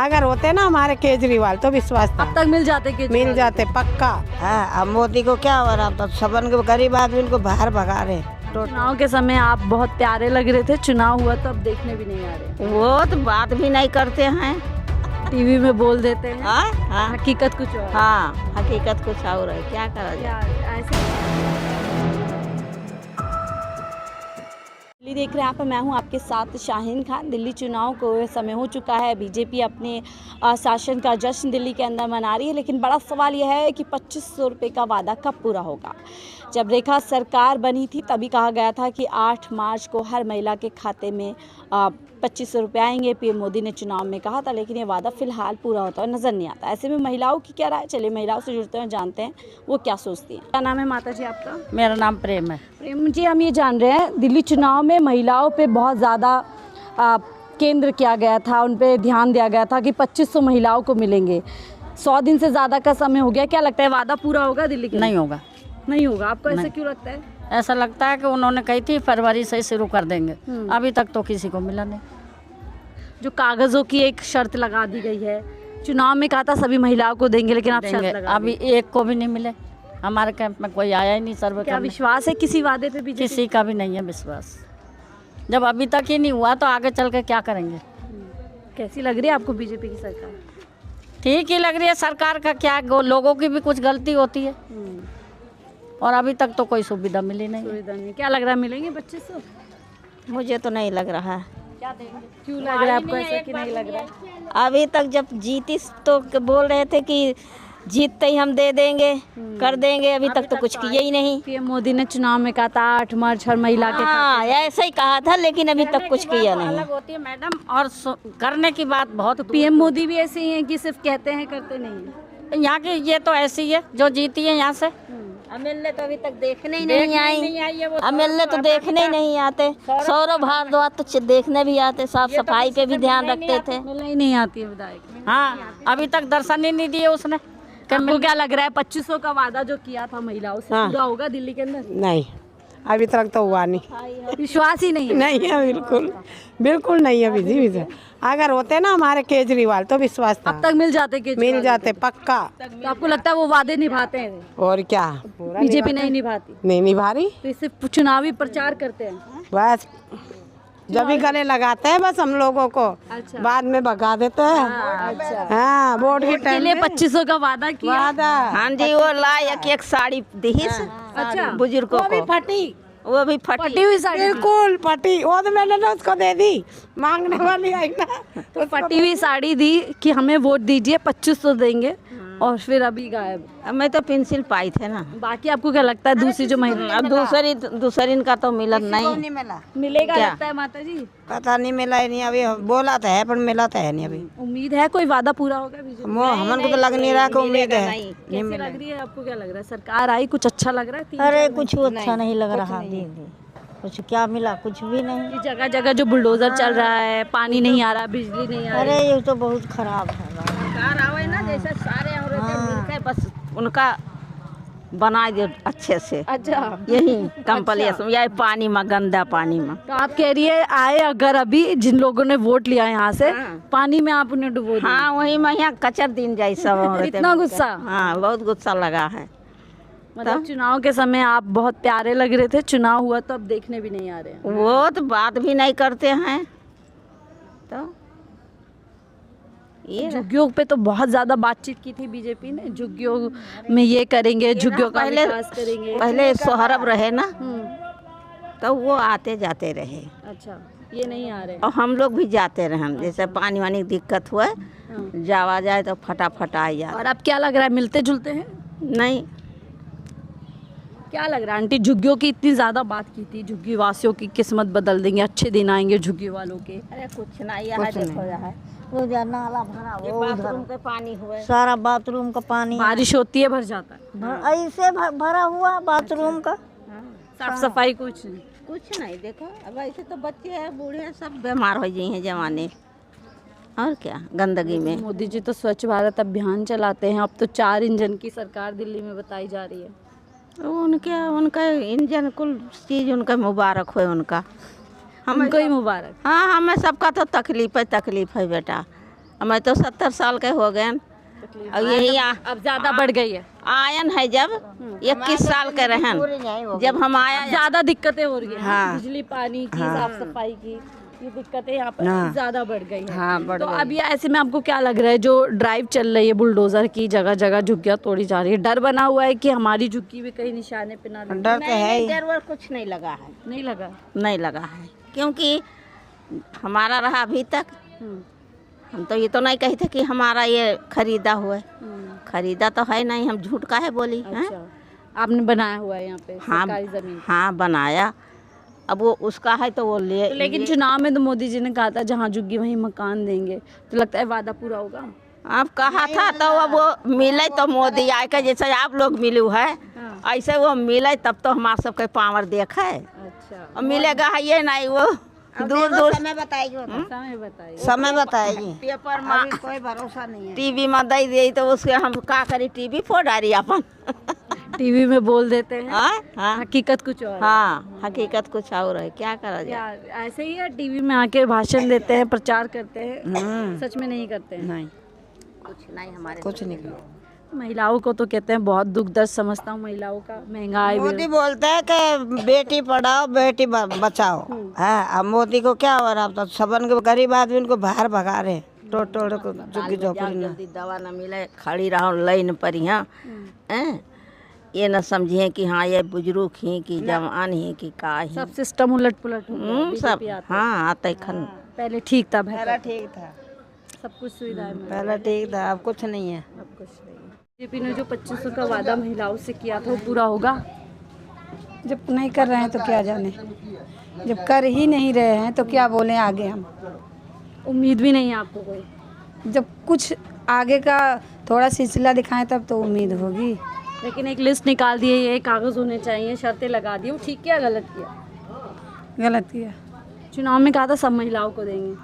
अगर होते ना हमारे केजरीवाल तो विश्वास था। अब तक मिल जाते केजरीवाल? मिल जाते पक्का। हाँ, अब मोदी को क्या हो रहा, अब तो सबन के गरीब आदमी को बाहर भगा रहे। चुनाव के समय आप बहुत प्यारे लग रहे थे, चुनाव हुआ तो अब देखने भी नहीं आ रहे। वो तो बात भी नहीं करते हैं। टीवी में बोल देते हैं। हाँ, हकीकत कुछ और है। हाँ, हकीकत कुछ और है, क्या करा जाए। क्या ऐसे दिल्ली देख रहे हैं आप, मैं हूं आपके साथ शाहीन खान। दिल्ली चुनाव को समय हो चुका है, बीजेपी अपने शासन का जश्न दिल्ली के अंदर मना रही है, लेकिन बड़ा सवाल यह है कि 2500 रुपये का वादा कब पूरा होगा। जब रेखा सरकार बनी थी तभी कहा गया था कि 8 मार्च को हर महिला के खाते में 2500 रुपये आएंगे। पीएम मोदी ने चुनाव में कहा था, लेकिन ये वादा फिलहाल पूरा होता हुआ नज़र नहीं आता। ऐसे में महिलाओं की क्या राय, चलिए महिलाओं से जुड़ते हैं, जानते हैं वो क्या सोचती हैं। क्या नाम है माता जी आपका? मेरा नाम प्रेम है। प्रेम जी, हम ये जान रहे हैं दिल्ली चुनाव में महिलाओं पे बहुत ज़्यादा केंद्र किया गया था, उन पे ध्यान दिया गया था कि 2500 महिलाओं को मिलेंगे। 100 दिन से ज़्यादा का समय हो गया, क्या लगता है वादा पूरा होगा दिल्ली के? नहीं होगा। नहीं होगा, आपको ऐसा क्यों लगता है? ऐसा लगता है कि उन्होंने कही थी फरवरी से शुरू कर देंगे, अभी तक तो किसी को मिला नहीं। जो कागज़ों की एक शर्त लगा दी गई है, चुनाव में कहा था सभी महिलाओं को देंगे, लेकिन आप शर्त लगा अभी एक को भी नहीं मिले। हमारे कैंप में कोई आया ही नहीं सर्वे क्या करने। विश्वास है किसी वादे पे? बीजेपी किसी का भी नहीं है विश्वास। जब अभी तक ही नहीं हुआ तो आगे चल के क्या करेंगे। कैसी लग रही है आपको बीजेपी की सरकार? ठीक ही लग रही है। सरकार का क्या, लोगों की भी कुछ गलती होती है, और अभी तक तो कोई सुविधा मिली नहीं। सुविधा नहीं। क्या लग रहा है मिलेंगे 2500? मुझे तो नहीं लग रहा है। क्या देंगे? क्यों लग रहा है आपको ऐसा कि नहीं लग रहा है? अभी तक जब जीती तो बोल रहे थे कि जीतते ही हम दे देंगे, कर देंगे। अभी तक तो कुछ किए ही नहीं। पीएम मोदी ने चुनाव में कहा था 8 मार्च हर महिला के हाँ, ऐसा ही कहा था, लेकिन अभी तक कुछ किया नहीं। अलग होती है मैडम, और करने की बात बहुत। पीएम मोदी भी ऐसे ही हैं कि सिर्फ कहते हैं करते नहीं हैं। यहाँ की ये तो ऐसी है जो जीती है यहाँ से। एमएलए तो अभी तक देखने ही नहीं आई। एमएलए तो देखने ही नहीं आते। सौरभ भारद्वाज तो देखने भी आते, साफ सफाई पे भी ध्यान रखते थे। मिलने ही नहीं आती है विधायक। हाँ, अभी तक दर्शन ही नहीं दिए उसने। आपको क्या लग रहा है 2500 का वादा जो किया था महिलाओं से पूरा होगा दिल्ली के अंदर? नहीं, अभी तक तो हुआ नहीं। विश्वास ही नहीं? नहीं है, बिल्कुल बिल्कुल नहीं है। विधि अगर होते ना हमारे केजरीवाल तो विश्वास था। अब तक मिल जाते केजरीवाल? मिल जाते पक्का। तो आपको लगता है वो वादे निभाते हैं? और क्या, बीजेपी नहीं निभाती? नहीं निभा रही। तो सिर्फ चुनावी प्रचार करते हैं? बस जब भी गले लगाते हैं बस हम लोगों को। अच्छा। बाद में भगा देते हैं। अच्छा। हाँ, वोट के टाइम लिए में 2500 का वादा किया। हाँ जी, वो लायक एक साड़ी दी अच्छा। बुजुर्गों वो भी को। फटी, वो भी फटी हुई साड़ी? बिल्कुल फटी। वो तो मैंने ना उसको दे दी, मांगने वाली आई ना। तो फटी हुई साड़ी दी कि हमें वोट दीजिए 2500 देंगे, और फिर अभी गायब। मैं तो पेंसिल पाई थे ना। बाकी आपको क्या लगता है दूसरी जो महिला? अब दूसरी इनका तो मिलन नहीं मिला। मिलेगा क्या? लगता है माता जी? पता नहीं मिला ही नहीं। अभी बोला तो है पर मिला तो है नहीं। अभी उम्मीद है कोई वादा पूरा होगा बीजेपी? हमन को तो लग नहीं रहा कि उम्मीद है। कैसी लग रही है आपको? क्या लग रहा है सरकार आई, कुछ अच्छा लग रहा है? अरे कुछ अच्छा नहीं लग रहा दीदी। कुछ क्या मिला, कुछ भी नहीं। जगह जगह जो बुलडोजर चल रहा है, पानी नहीं आ रहा, बिजली नहीं आ रही। अरे ये तो बहुत खराब है। सरकार आवे ना, जैसे सारे औरतें मिलकर बस उनका बनाए दे अच्छे से। अच्छा, यही कंपलेशन यही पानी में, गंदा पानी में। तो आप कह रही है आए अगर अभी जिन लोगों ने वोट लिया यहाँ से, पानी में आप उन्हें डुबो दें? हाँ, वही में यहाँ कचर दिन जाए सब औरतें। इतना गुस्सा? हाँ, बहुत गुस्सा लगा है। मतलब चुनाव के समय आप बहुत प्यारे लग रहे थे, चुनाव हुआ तो अब देखने भी नहीं आ रहे हैं। वो तो बात भी नहीं करते हैं। तो ये झुग्गियों पे तो बहुत ज्यादा बातचीत की थी बीजेपी ने, झुग्गियों में ये करेंगे, झुग्गियों का विकास करेंगे। पहले सोहरब रहे ना, तो वो आते जाते रहे। अच्छा, ये नहीं आ रहे। और हम लोग भी जाते रहे। जैसे पानी वानी दिक्कत हुआ, जावा जाए तो फटाफट आ जाए। और अब क्या लग रहा है, मिलते जुलते हैं? नहीं, क्या लग रहा है आंटी? झुग्गियों की इतनी ज्यादा बात की थी, झुग्गी वासियों की किस्मत बदल देंगे, अच्छे दिन आएंगे झुग्गी वालों के। अरे कुछ नहीं है, देखो यहाँ वो नाला भरा, वो बाथरूम का पानी हुआ, सारा बाथरूम का पानी बारिश होती है भर जाता है, ऐसे भरा हुआ बाथरूम का। साफ सफाई कुछ नहीं। कुछ नहीं। देखो अब ऐसे तो बच्चे हैं, बूढ़े हैं, सब बीमार हो गए हैं जमाने। और क्या, गंदगी में। मोदी जी तो स्वच्छ भारत अभियान चलाते हैं, अब तो 4 इंजन की सरकार दिल्ली में बताई जा रही है। उनका इंजन कुल चीज़ उनका मुबारक हो। उनका हमको ही मुबारक। हाँ, हमें सबका तो तकलीफ है बेटा। हमें तो 70 साल के हो गए और यही अब ज़्यादा बढ़ गई है, आयन है जब 21 साल के रहन जब हम आया ज़्यादा दिक्कतें हो रही हैं। हाँ। बिजली पानी की, साफ सफाई की, ये दिक्कतें यहाँ पर हाँ। ज़्यादा बढ़ गई हैं। हाँ, बढ़ तो गई। अब ये ऐसे में आपको क्या लग रहा है, जो ड्राइव चल रही है बुलडोजर की, जगह जगह झुग्गियाँ तोड़ी जा रही है, डर बना हुआ है कि हमारी झुग्गी भी कहीं निशाने पे ना लगे? डर तो है ही। डर वर कुछ नहीं लगा है, नहीं लगा। नहीं लगा है, क्योंकि हमारा रहा अभी तक। हम तो ये तो नहीं कहते कि हमारा ये खरीदा हुआ है, खरीदा तो है नहीं, हम झूठ का है बोली हैं। अच्छा, आपने बनाया हुआ है यहाँ पे हाँ, सरकारी जमीन? हाँ बनाया, अब वो उसका है तो वो ले। तो लेकिन चुनाव में तो मोदी जी ने कहा था जहाँ झुग्गी वहीं मकान देंगे, तो लगता है वादा पूरा होगा? अब कहा था तो अब वो मिले तो मोदी आए के जैसे आप लोग मिलू है ऐसे वो मिले तब तो हमारे सबके पावर देखा है। अच्छा, और मिलेगा है ये नहीं, वो दूर दूर समय बताएगी, समय बताइए। समय बताएगी। पेपर में कोई भरोसा नहीं है। टीवी में दे दी तो उसके हम का करी, टीवी फोड़ डाली अपन। टीवी में बोल देते हैं, हाँ हाँ हकीकत कुछ और है। हाँ, हकीकत कुछ और है, क्या करा जाए। यार ऐसे ही है, टीवी में आके भाषण देते हैं, प्रचार करते हैं, सच में नहीं करते हैं। नहीं, कुछ नहीं हमारे कुछ नहीं कर। महिलाओं को तो कहते हैं बहुत दुख दर्द समझता हूँ महिलाओं का, महंगाई भी। मोदी बोलता है कि बेटी पढ़ाओ बेटी बचाओ, है। अब मोदी को क्या हो रहा है, अब तो सबन के गरीब आदमी को बाहर भगा रहे, तोड़ तोड़ को झुग्गी झोपड़ी में। जल्दी दवा न मिले खड़ी रहो लाइन पर यहाँ, ये न समझिए कि हाँ ये बुजुर्ग ही कि जवान ही कि का ही, सब सिस्टम उलट पुलट हो गया, सब BJP आते। हाँ आते खन। पहले ठीक था, बेहतर, ठीक था, सब कुछ सुविधाएं मिल पहले ठीक था, अब कुछ नहीं है। अब कुछ नहीं। बीजेपी ने जो 2500 का वादा महिलाओं से किया था वो पूरा होगा? जब नहीं कर रहे हैं तो क्या जाने, जब कर ही नहीं रहे हैं तो क्या बोलें आगे हम। उम्मीद भी नहीं है आपको कोई? जब कुछ आगे का थोड़ा सिलसिला दिखाएं तब तो उम्मीद होगी। लेकिन एक लिस्ट निकाल दी है, ये कागज़ होने चाहिए, शर्तें लगा दी, वो ठीक किया गलत किया? गलत किया। चुनाव में कहा था सब महिलाओं को देंगे,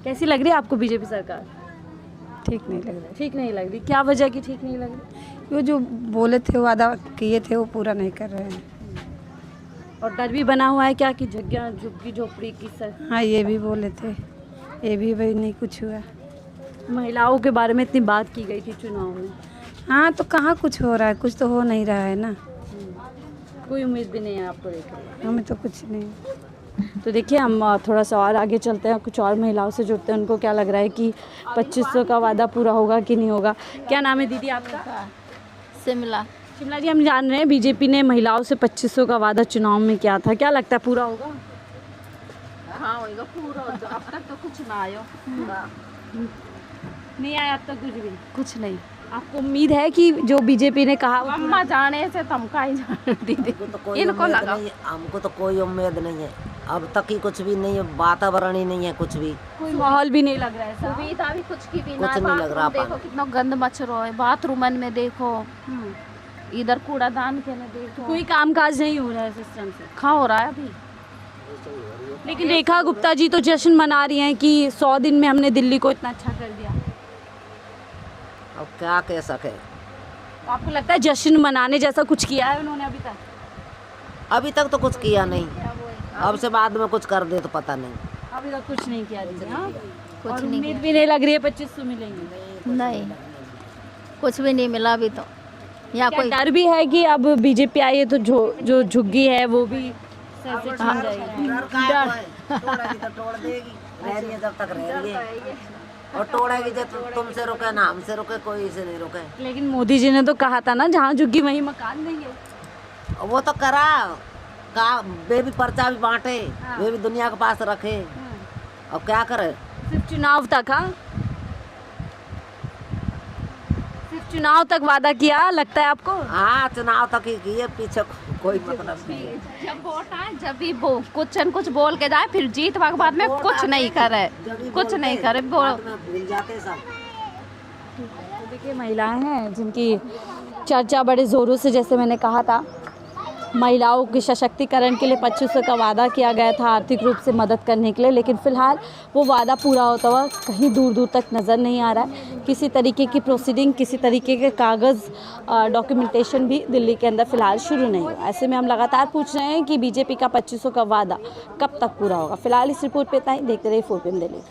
कैसी लग रही है आपको बीजेपी सरकार? ठीक नहीं लग रहा। ठीक नहीं लग रही, क्या वजह की ठीक नहीं लग रही? वो जो बोले थे वादा किए थे वो पूरा नहीं कर रहे हैं। और डर भी बना हुआ है क्या कि झुग्गी झोपड़ी की सर? हाँ, ये भी बोले थे, ये भी भाई नहीं कुछ हुआ। महिलाओं के बारे में इतनी बात की गई थी चुनाव में। हाँ, तो कहाँ कुछ हो रहा है, कुछ तो हो नहीं रहा है ना। कोई उम्मीद भी नहीं है आपको लेकर? हमें तो कुछ नहीं। तो देखिए, हम थोड़ा सा और आगे चलते हैं, कुछ और महिलाओं से जुड़ते हैं, उनको क्या लग रहा है कि 2500 का वादा पूरा होगा कि नहीं होगा। क्या नाम है दीदी आपका? शिमला। शिमला जी, हम जान रहे हैं बीजेपी ने महिलाओं से 2500 का वादा चुनाव में किया था, क्या लगता है पूरा होगा? हाँ होगा पूरा, अब तक तो कुछ ना आयो। नहीं आया अब तक कुछ भी? कुछ नहीं। आपको उम्मीद है कि जो बीजेपी ने कहा वो अम्मा जाने से तुम का ही जाने दीदी, इनको लगा। हमको तो कोई उम्मीद नहीं है, अब तक ही कुछ भी नहीं है, वातावरण ही नहीं है, कुछ भी कोई माहौल भी नहीं लग रहा है ऐसा? सुविधा भी कुछ की भी कुछ नहीं लग रहा। देखो कितना गंद मच रहा है, बाथरूम में देखो, इधर कूड़ादान के में देखो, कोई कामकाज नहीं हो रहा है सिस्टम से। खा हो रहा है अभी। लेकिन रेखा गुप्ता जी तो जश्न मना रही हैं कि 100 दिन में हमने दिल्ली को इतना अच्छा कर दिया। अब क्या कह सके, तो आपको लगता है जश्न मनाने जैसा कुछ किया है उन्होंने अभी तक? अभी तक तो कुछ किया नहीं, अब से बाद में कुछ कर दे तो पता नहीं। अभी तक कुछ नहीं किया दीदी। हाँ, कुछ और नहीं उम्मीद भी नहीं लग रही है 2500 मिलेंगे। नहीं, कुछ भी नहीं मिला अभी तो। या क्या कोई डर भी है कि अब बीजेपी आई है तो जो झुग्गी है वो भी सर से छिन जाएगी? तोड़ देगी, रह रही है जब तक रह रही है, और तोड़ेगी जब तुमसे रुके ना हमसे रुके, कोई से नहीं रुके। लेकिन मोदी जी ने तो कहा था ना जहाँ झुग्गी वहीं मकान देंगे। वो तो करा का, वे भी पर्चा भी बांटे, वे भी दुनिया के पास रखे, अब क्या करे। सिर्फ चुनाव तक? हाँ, सिर्फ चुनाव तक वादा किया लगता है आपको? हाँ, चुनाव तक ही किए, पीछे कोई मतलब नहीं है। जब वोट आए जब भी कुछ न कुछ बोल के जाए, फिर जीत के बाद में कुछ नहीं करे, कुछ नहीं करे। भूल जाते सब। तो देखिए, महिलाएं हैं जिनकी चर्चा बड़े ज़ोरों से, जैसे मैंने कहा था, महिलाओं के सशक्तिकरण के लिए 2500 का वादा किया गया था आर्थिक रूप से मदद करने के लिए, लेकिन फ़िलहाल वो वादा पूरा होता हुआ कहीं दूर दूर तक नज़र नहीं आ रहा है। किसी तरीके की प्रोसीडिंग, किसी तरीके के कागज़ डॉक्यूमेंटेशन भी दिल्ली के अंदर फ़िलहाल शुरू नहीं हुआ। ऐसे में हम लगातार पूछ रहे हैं कि बीजेपी का 2500 का वादा कब तक पूरा होगा। फ़िलहाल इस रिपोर्ट पे इतना ही। देखते रहिए 4PM दिल्ली।